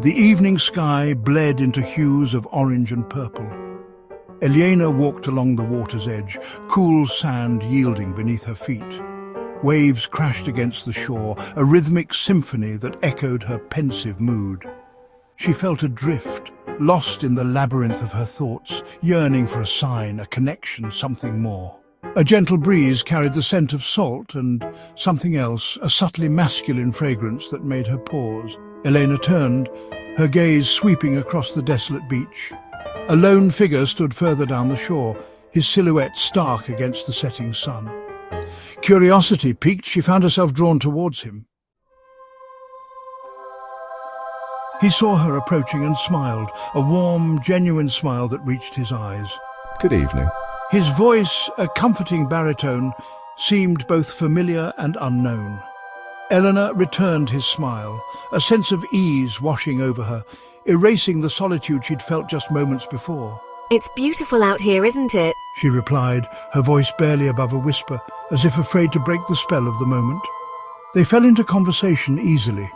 The evening sky bled into hues of orange and purple. Elena walked along the water's edge, cool sand yielding beneath her feet. Waves crashed against the shore, a rhythmic symphony that echoed her pensive mood. She felt adrift, lost in the labyrinth of her thoughts, yearning for a sign, a connection, something more. A gentle breeze carried the scent of salt and something else, a subtly masculine fragrance that made her pause. Elena turned, her gaze sweeping across the desolate beach. A lone figure stood further down the shore, his silhouette stark against the setting sun. Curiosity piqued, she found herself drawn towards him. He saw her approaching and smiled, a warm, genuine smile that reached his eyes. Good evening. His voice, a comforting baritone, seemed both familiar and unknown. Eleanor returned his smile, a sense of ease washing over her, erasing the solitude she'd felt just moments before. It's beautiful out here, isn't it? She replied, her voice barely above a whisper, as if afraid to break the spell of the moment. They fell into conversation easily,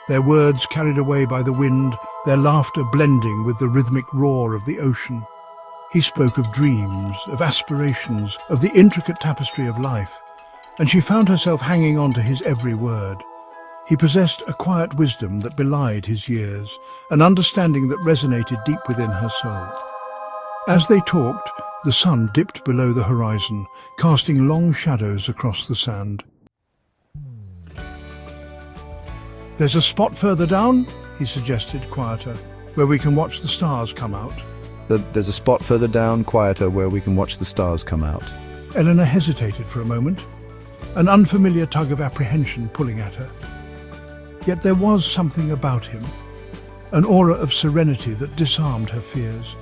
their words carried away by the wind, their laughter blending with the rhythmic roar of the ocean. He spoke of dreams, of aspirations, of the intricate tapestry of life, and she found herself hanging on to his every word. He possessed a quiet wisdom that belied his years, an understanding that resonated deep within her soul. As they talked, the sun dipped below the horizon, casting long shadows across the sand. "There's a spot further down," he suggested, quieter, "where we can watch the stars come out." There's a spot further down, quieter, where we can watch the stars come out. Eleanor hesitated for a moment, an unfamiliar tug of apprehension pulling at her. Yet there was something about him, an aura of serenity that disarmed her fears.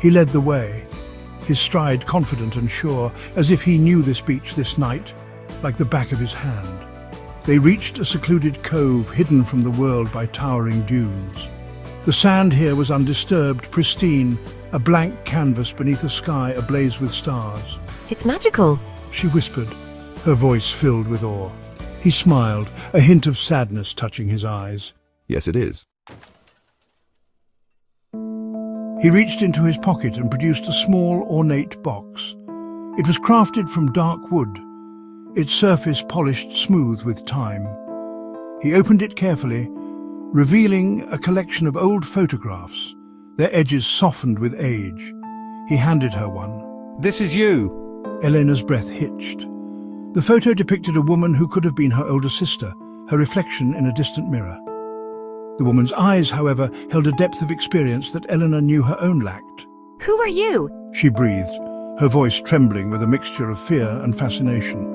He led the way, his stride confident and sure, as if he knew this beach, this night, like the back of his hand. They reached a secluded cove hidden from the world by towering dunes. The sand here was undisturbed, pristine, a blank canvas beneath a sky ablaze with stars. It's magical, she whispered, her voice filled with awe. He smiled, a hint of sadness touching his eyes. Yes, it is. He reached into his pocket and produced a small, ornate box. It was crafted from dark wood, its surface polished smooth with time. He opened it carefully, revealing a collection of old photographs, their edges softened with age. He handed her one. "This is you." Elena's breath hitched. The photo depicted a woman who could have been her older sister, her reflection in a distant mirror. The woman's eyes, however, held a depth of experience that Eleanor knew her own lacked. Who are you? She breathed, her voice trembling with a mixture of fear and fascination.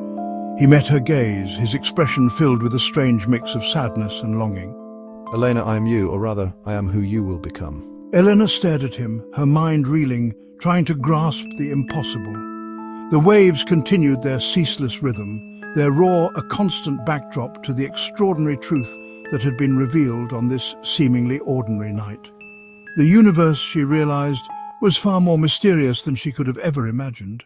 He met her gaze, his expression filled with a strange mix of sadness and longing. Elena, I am you, or rather, I am who you will become. Eleanor stared at him, her mind reeling, trying to grasp the impossible. The waves continued their ceaseless rhythm, their roar a constant backdrop to the extraordinary truth that had been revealed on this seemingly ordinary night. The universe, she realized, was far more mysterious than she could have ever imagined.